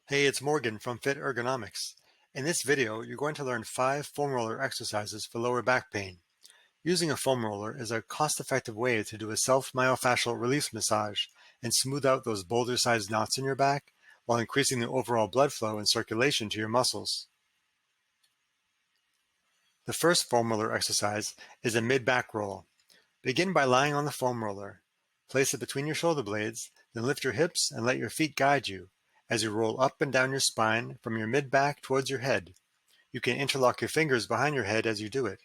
Hey, it's Morgan from Fit Ergonomics. In this video, you're going to learn 5 foam roller exercises for lower back pain. Using a foam roller is a cost-effective way to do a self-myofascial release massage and smooth out those boulder-sized knots in your back while increasing the overall blood flow and circulation to your muscles. The first foam roller exercise is a mid-back roll. Begin by lying on the foam roller. Place it between your shoulder blades, then lift your hips and let your feet guide you as you roll up and down your spine from your mid-back towards your head. You can interlock your fingers behind your head as you do it.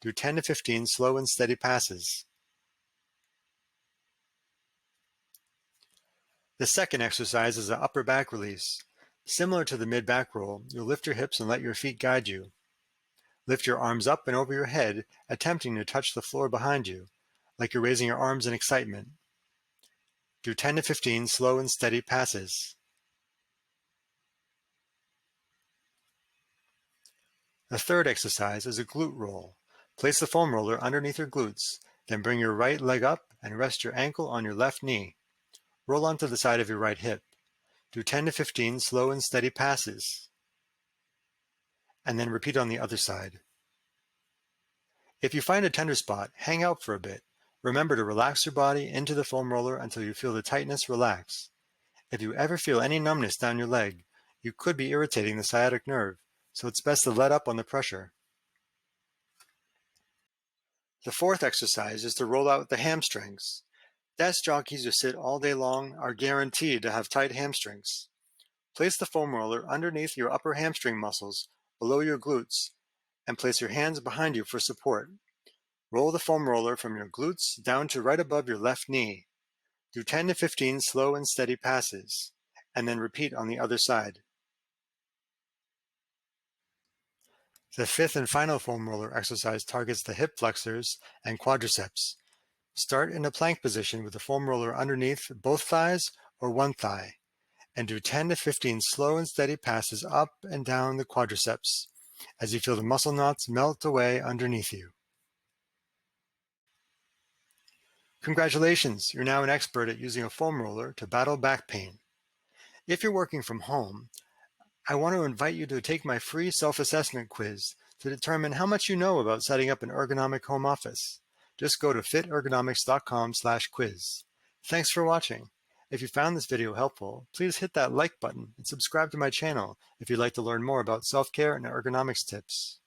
Do 10 to 15 slow and steady passes. The second exercise is an upper back release. Similar to the mid-back roll, you'll lift your hips and let your feet guide you. Lift your arms up and over your head, attempting to touch the floor behind you, like you're raising your arms in excitement. Do 10 to 15 slow and steady passes. The third exercise is a glute roll. Place the foam roller underneath your glutes, then bring your right leg up and rest your ankle on your left knee. Roll onto the side of your right hip. Do 10 to 15 slow and steady passes. And then repeat on the other side. If you find a tender spot, hang out for a bit. Remember to relax your body into the foam roller until you feel the tightness relax. If you ever feel any numbness down your leg, you could be irritating the sciatic nerve, so it's best to let up on the pressure. The fourth exercise is to roll out the hamstrings. Desk jockeys who sit all day long are guaranteed to have tight hamstrings. Place the foam roller underneath your upper hamstring muscles, below your glutes, and place your hands behind you for support. Roll the foam roller from your glutes down to right above your left knee. Do 10 to 15 slow and steady passes, and then repeat on the other side. The fifth and final foam roller exercise targets the hip flexors and quadriceps. Start in a plank position with the foam roller underneath both thighs or one thigh, and do 10 to 15 slow and steady passes up and down the quadriceps as you feel the muscle knots melt away underneath you. Congratulations, you're now an expert at using a foam roller to battle back pain. If you're working from home, I want to invite you to take my free self-assessment quiz to determine how much you know about setting up an ergonomic home office. Just go to fitergonomics.com/quiz. Thanks for watching. If you found this video helpful, please hit that like button and subscribe to my channel if you'd like to learn more about self-care and ergonomics tips.